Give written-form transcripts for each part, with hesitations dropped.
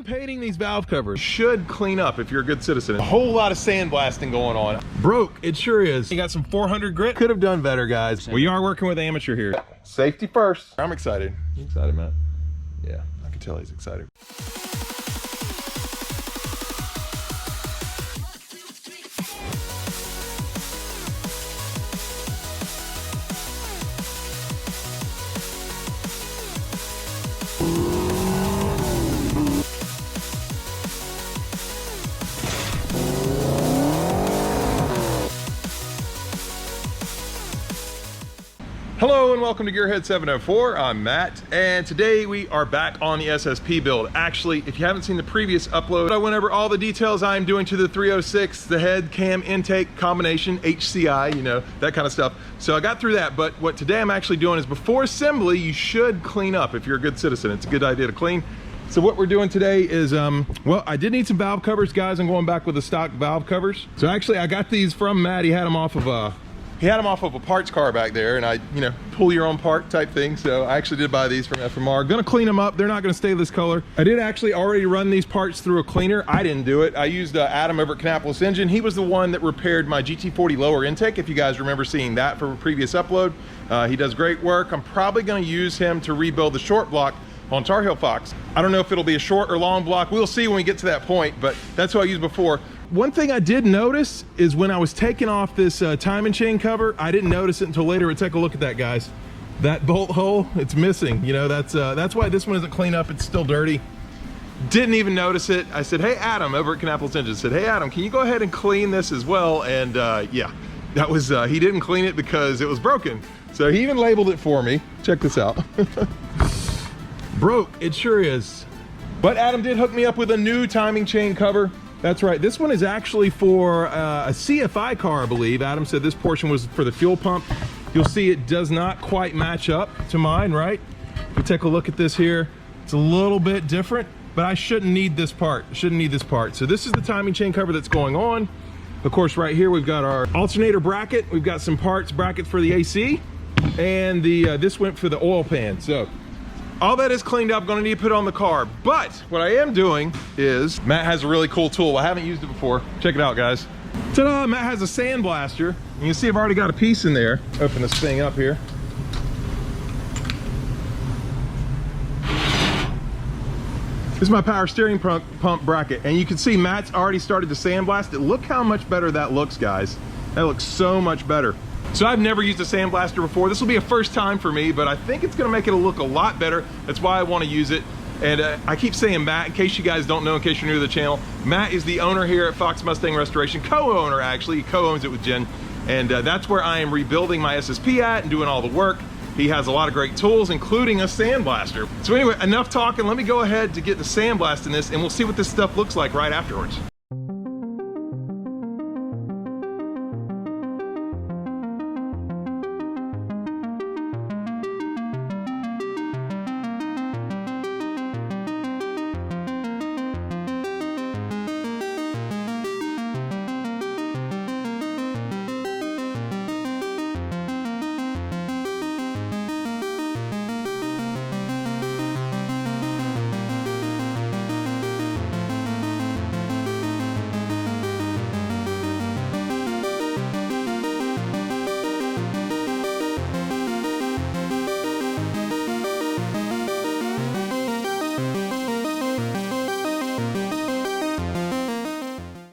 done painting these valve covers. Should clean up if you're a good citizen. A whole lot of sandblasting going on. Broke, it sure is. You got some 400 grit. Could have done better, guys. We are working with amateur here. Safety first. I'm excited. You excited, Matt? Yeah, I can tell he's excited. Hello and welcome to Gearhead 704. I'm Matt, and today we are back on the SSP build. Actually, if you haven't seen the previous upload, I went over all the details I'm doing to the 306, the head cam intake combination, HCI, you know, that kind of stuff. So I got through that, but what today I'm actually doing is before assembly, you should clean up if you're a good citizen. It's a good idea to clean. So what we're doing today is, well, I did need some valve covers, guys. I'm going back with the stock valve covers. So actually, I got these from Matt. He had them off of a parts car back there, and I, you know, pull your own part type thing. So I actually did buy these from FMR. Gonna clean them up. They're not gonna stay this color. I did actually already run these parts through a cleaner. I didn't do it. I used Adam over at Canapolis Engine. He was the one that repaired my GT40 lower intake. If you guys remember seeing that from a previous upload, he does great work. I'm probably gonna use him to rebuild the short block on Tar Heel Fox. I don't know if it'll be a short or long block. We'll see when we get to that point, but that's what I used before. One thing I did notice is when I was taking off this timing chain cover, I didn't notice it until later. But take a look at that, guys. That bolt hole, it's missing. You know, that's why this one isn't cleaned up. It's still dirty. Didn't even notice it. I said, hey, Adam, over at Canapolis Engine, said, hey, Adam, can you go ahead and clean this as well? And yeah, that was, he didn't clean it because it was broken. So he even labeled it for me. Check this out. Broke, it sure is. But Adam did hook me up with a new timing chain cover. That's right, this one is actually for a CFI car, I believe. Adam said this portion was for the fuel pump. You'll see it does not quite match up to mine, right? If we take a look at this here, it's a little bit different, but I shouldn't need this part. Shouldn't need this part. So this is the timing chain cover that's going on. Of course, right here, we've got our alternator bracket. We've got some brackets for the AC, and this went for the oil pan. So all that is cleaned up, gonna need to put it on the car. But what I am doing is, Matt has a really cool tool. I haven't used it before. Check it out, guys. Ta-da, Matt has a sandblaster. You can see I've already got a piece in there. Open this thing up here. This is my power steering pump bracket. And you can see Matt's already started to sandblast it. Look how much better that looks, guys. That looks so much better. So I've never used a sandblaster before. This will be a first time for me, but I think it's gonna make it look a lot better. That's why I wanna use it. And I keep saying Matt, in case you guys don't know, in case you're new to the channel, Matt is the owner here at Fox Mustang Restoration, co-owner actually, he co-owns it with Jen. And that's where I am rebuilding my SSP at and doing all the work. He has a lot of great tools, including a sandblaster. So anyway, enough talking. Let me go ahead to get the sandblast in this, and we'll see what this stuff looks like right afterwards.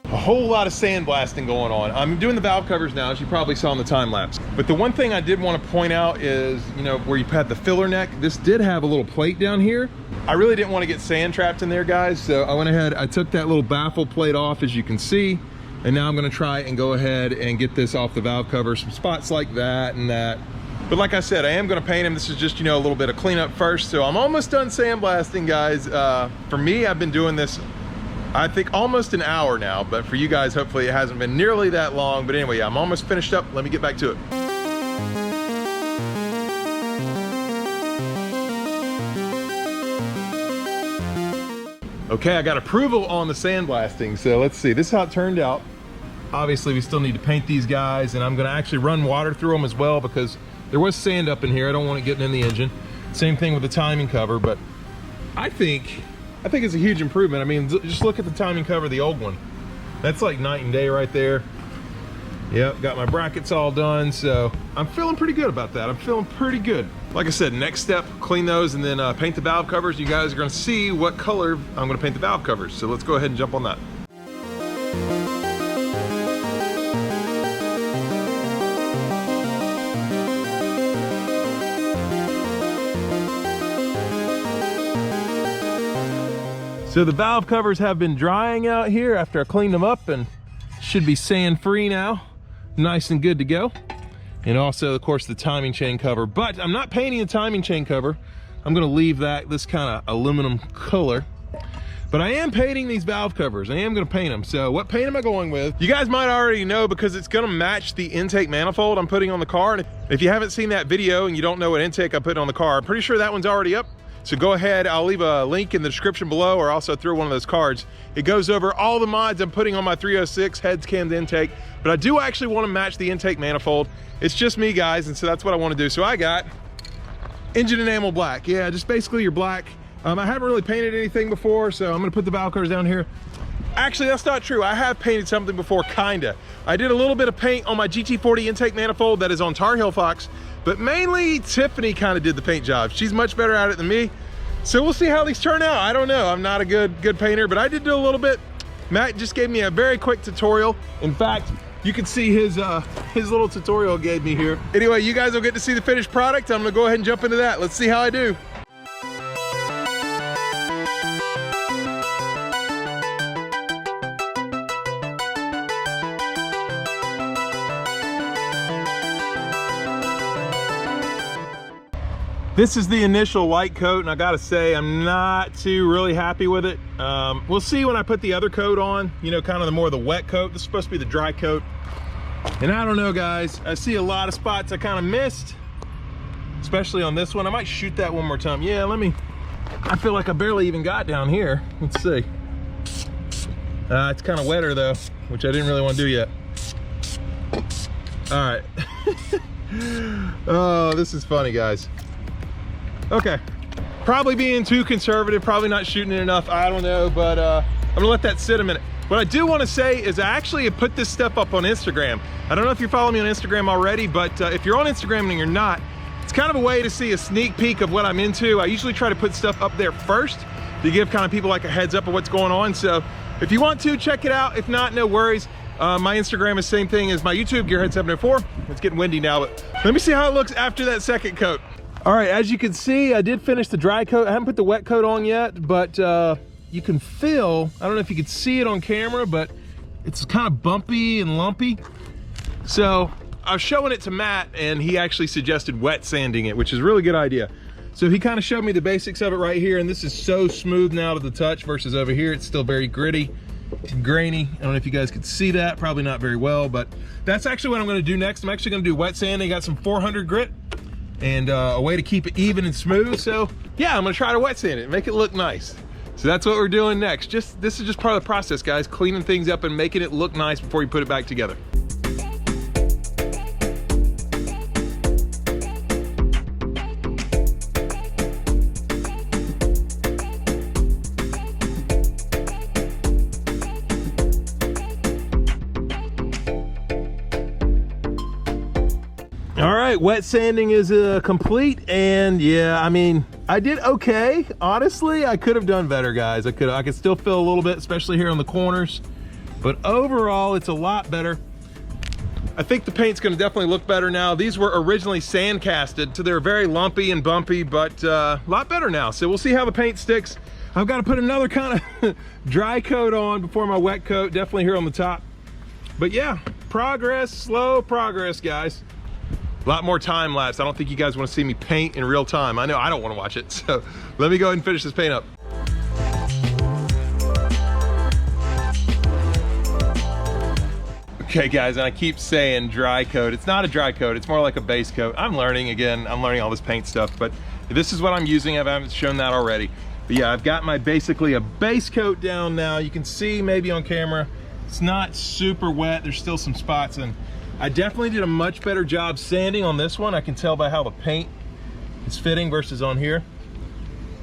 A whole lot of sandblasting going on. I'm doing the valve covers now, as you probably saw in the time lapse. But the one thing I did want to point out is, you know, where you had the filler neck, this did have a little plate down here. I really didn't want to get sand trapped in there, guys, so I went ahead, I took that little baffle plate off, as you can see, and now I'm going to try and go ahead and get this off the valve cover, some spots like that and that. But like I said, I am going to paint them. This is just, you know, a little bit of cleanup first. So I'm almost done sandblasting, guys. For me, I've been doing this, I think, almost an hour now, but for you guys, hopefully it hasn't been nearly that long. But anyway, I'm almost finished up. Let me get back to it. Okay, I got approval on the sandblasting. So let's see, this is how it turned out. Obviously, we still need to paint these guys, and I'm gonna actually run water through them as well because there was sand up in here. I don't want it getting in the engine. Same thing with the timing cover, but I think I think it's a huge improvement. I mean, just look at the timing cover of the old one. That's like night and day right there. Yep, got my brackets all done, so I'm feeling pretty good about that. I'm feeling pretty good. Like I said, next step, clean those and then paint the valve covers. You guys are gonna see what color I'm gonna paint the valve covers. So let's go ahead and jump on that. So the valve covers have been drying out here after I cleaned them up and should be sand free now. Nice and good to go. And also, of course, the timing chain cover. But I'm not painting the timing chain cover. I'm gonna leave that this kind of aluminum color. But I am painting these valve covers. I am gonna paint them. So what paint am I going with? You guys might already know because it's gonna match the intake manifold I'm putting on the car. And if you haven't seen that video and you don't know what intake I put on the car, I'm pretty sure that one's already up. So go ahead, I'll leave a link in the description below or also through one of those cards. It goes over all the mods I'm putting on my 306 heads, cams, intake, but I do actually want to match the intake manifold. It's just me, guys, and so that's what I want to do. So I got engine enamel black. Yeah, just basically your black. I haven't really painted anything before, so I'm gonna put the valve covers down here. Actually, that's not true. I have painted something before, kinda. I did a little bit of paint on my GT40 intake manifold that is on Tar Heel Fox, but mainly Tiffany kind of did the paint job. She's much better at it than me. So we'll see how these turn out. I don't know. I'm not a good painter, but I did do a little bit. Matt just gave me a very quick tutorial. In fact, you can see his little tutorial gave me here. Anyway, you guys will get to see the finished product. I'm gonna go ahead and jump into that. Let's see how I do. This is the initial light coat, and I gotta say, I'm not too really happy with it. We'll see when I put the other coat on, you know, kind of the more the wet coat. This is supposed to be the dry coat. And I don't know, guys, I see a lot of spots I kind of missed, especially on this one. I might shoot that one more time. Yeah, I feel like I barely even got down here. Let's see. It's kind of wetter though, which I didn't really want to do yet. All right. Oh, this is funny, guys. Okay, probably being too conservative, probably not shooting it enough, I don't know, but I'm gonna let that sit a minute. What I do wanna say is I actually have put this stuff up on Instagram. I don't know if you're following me on Instagram already, but if you're on Instagram and you're not, it's kind of a way to see a sneak peek of what I'm into. I usually try to put stuff up there first to give kind of people like a heads up of what's going on. So if you want to, check it out. If not, no worries. My Instagram is the same thing as my YouTube, Gearhead704. It's getting windy now, but let me see how it looks after that second coat. All right, as you can see, I did finish the dry coat. I haven't put the wet coat on yet, but you can feel, I don't know if you can see it on camera, but it's kind of bumpy and lumpy. So I was showing it to Matt, and he actually suggested wet sanding it, which is a really good idea. So he kind of showed me the basics of it right here, and this is so smooth now to the touch versus over here, it's still very gritty and grainy. I don't know if you guys could see that, probably not very well, but that's actually what I'm gonna do next. I'm actually gonna do wet sanding. Got some 400 grit and a way to keep it even and smooth. So yeah, I'm gonna try to wet sand it, make it look nice. So that's what we're doing next. This is just part of the process, guys, cleaning things up and making it look nice before you put it back together. All right, wet sanding is complete, and yeah, I mean, I did okay. Honestly, I could have done better, guys. I could still feel a little bit, especially here on the corners, but overall, it's a lot better. I think the paint's gonna definitely look better now. These were originally sand casted, so they're very lumpy and bumpy, but a lot better now. So we'll see how the paint sticks. I've got to put another kind of dry coat on before my wet coat, definitely here on the top. But yeah, progress, slow progress, guys. A lot more time lapse. I don't think you guys want to see me paint in real time. I know I don't want to watch it, so let me go ahead and finish this paint up. Okay, guys, and I keep saying dry coat. It's not a dry coat, it's more like a base coat. I'm learning, again, I'm learning all this paint stuff, but this is what I'm using. I haven't shown that already. But yeah, I've got my basically a base coat down now. You can see maybe on camera, it's not super wet. There's still some spots, and I definitely did a much better job sanding on this one. I can tell by how the paint is fitting versus on here.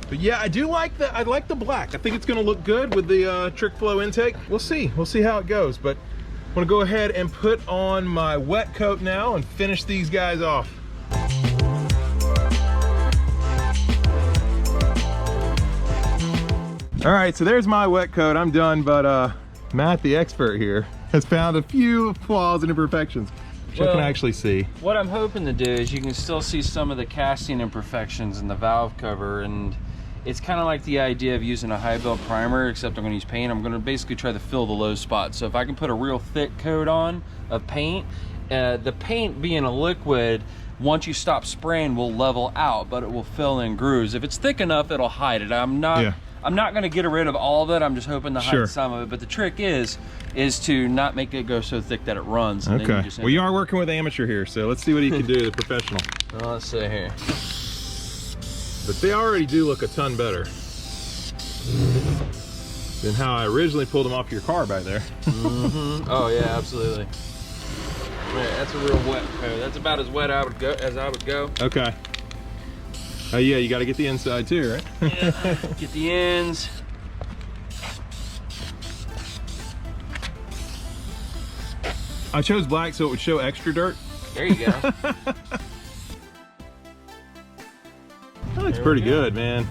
But yeah, I do like I like the black. I think it's gonna look good with the trick flow intake. We'll see how it goes. But I'm gonna go ahead and put on my wet coat now and finish these guys off. All right, so there's my wet coat. I'm done, but Matt, the expert here, has found a few flaws and imperfections, which I can actually see. What I'm hoping to do is you can still see some of the casting imperfections in the valve cover, and it's kind of like the idea of using a high build primer, except I'm going to use paint. I'm going to basically try to fill the low spots. So if I can put a real thick coat on of paint, the paint being a liquid, once you stop spraying will level out, but it will fill in grooves. If it's thick enough, it'll hide it. I'm not going to get rid of all of it. I'm just hoping to hide some of it. But the trick is to not make it go so thick that it runs. And then you just well, you are working with amateur here, so let's see what he can do, the professional. Well, let's see here. But they already do look a ton better than how I originally pulled them off your car back there. Oh yeah, absolutely. Man, that's a real wet coat. That's about as wet as I would go. Okay. Oh yeah, you got to get the inside too, right? Yeah. Get the ends. I chose black so it would show extra dirt. There you go. That looks pretty good, man.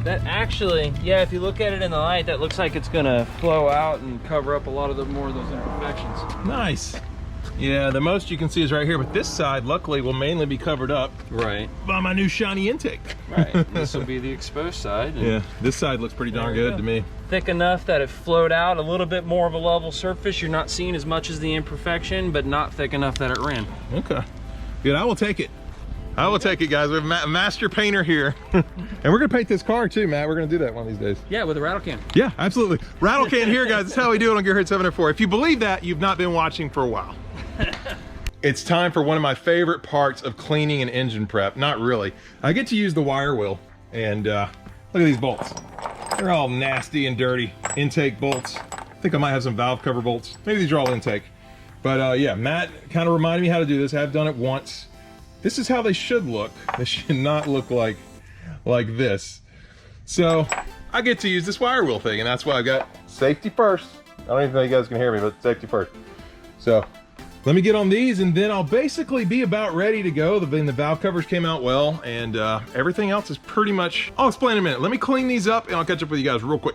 That actually, yeah, if you look at it in the light, that looks like it's gonna flow out and cover up a lot of more of those imperfections. Nice. Yeah, the most you can see is right here, but this side, luckily, will mainly be covered up by my new shiny intake. Right, this will be the exposed side. Yeah, this side looks pretty darn good to me. Thick enough that it flowed out, a little bit more of a level surface. You're not seeing as much as the imperfection, but not thick enough that it ran. Okay, good, I will take it. I will take it, guys. We have a master painter here. And we're gonna paint this car too, Matt. We're gonna do that one of these days. Yeah, with a rattle can. Yeah, absolutely. Rattle can here, guys. That's how we do it on Gearhead 704. If you believe that, you've not been watching for a while. It's time for one of my favorite parts of cleaning an engine prep. Not really. I get to use the wire wheel, and look at these bolts. They're all nasty and dirty. Intake bolts. I think I might have some valve cover bolts. Maybe these are all intake. But yeah, Matt kind of reminded me how to do this. I've done it once. This is how they should look. They should not look like this. So I get to use this wire wheel thing, and that's why I got safety first. I don't even know you guys can hear me, but safety first. So let me get on these, and then I'll basically be about ready to go. The valve covers came out well, and everything else is pretty much, I'll explain in a minute. Let me clean these up, and I'll catch up with you guys real quick.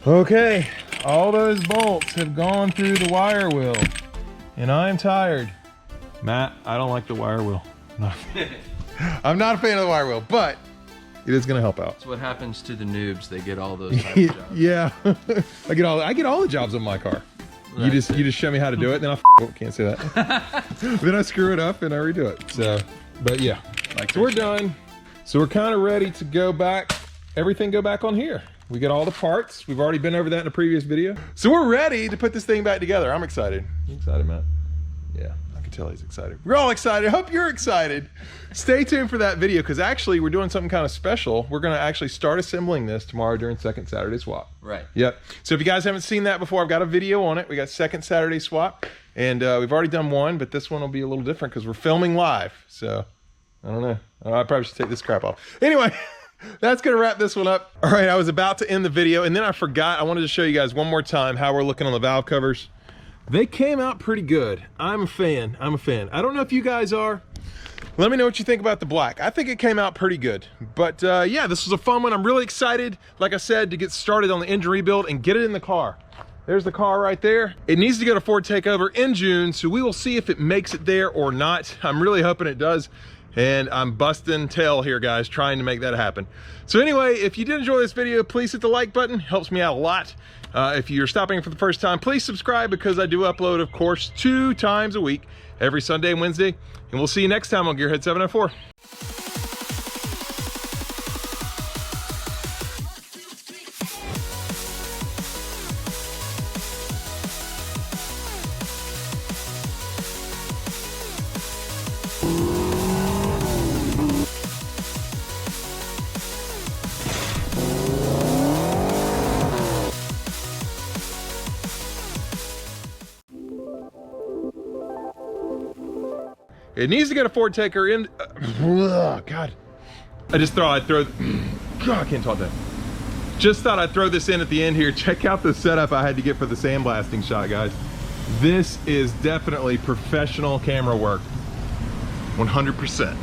Okay, all those bolts have gone through the wire wheel, and I'm tired. Matt, I don't like the wire wheel. I'm not a fan of the wire wheel, but it is gonna help out. That's what happens to the noobs. They get all those type of jobs. Yeah, I get all the jobs on my car. Right. You just show me how to do it, and then can't say that. Then I screw it up and I redo it. So, but yeah, so we're done. So we're kind of ready to go back. Everything go back on here. We got all the parts. We've already been over that in a previous video. So we're ready to put this thing back together. I'm excited. You excited, Matt? Yeah, I can tell he's excited. We're all excited. I hope you're excited. Stay tuned for that video, because actually we're doing something kind of special. We're gonna actually start assembling this tomorrow during Second Saturday Swap. Right. Yep. So if you guys haven't seen that before, I've got a video on it. We got Second Saturday Swap, and we've already done one, but this one will be a little different because we're filming live. So I don't know. I probably should take this crap off. Anyway. That's gonna wrap this one up. All right, I was about to end the video, and then I forgot. I wanted to show you guys one more time how we're looking on the valve covers. They came out pretty good. I'm a fan. I don't know if you guys are. Let me know what you think about the black. I think it came out pretty good. But yeah, this was a fun one. I'm really excited, like I said, to get started on the engine rebuild and get it in the car. There's the car right there. It needs to go to Ford Takeover in June, so we will see if it makes it there or not. I'm really hoping it does. and I'm busting tail here, guys, trying to make that happen. So anyway, if you did enjoy this video, please hit the like button. Helps me out a lot. If you're stopping for the first time, please subscribe, because I do upload, of course, 2 times a week, every Sunday and Wednesday. And we'll see you next time on Gearhead 704. It needs to get a forward taker in. God. I just thought I'd throw. God, I can't talk that. Just thought I'd throw this in at the end here. Check out the setup I had to get for the sandblasting shot, guys. This is definitely professional camera work. 100%.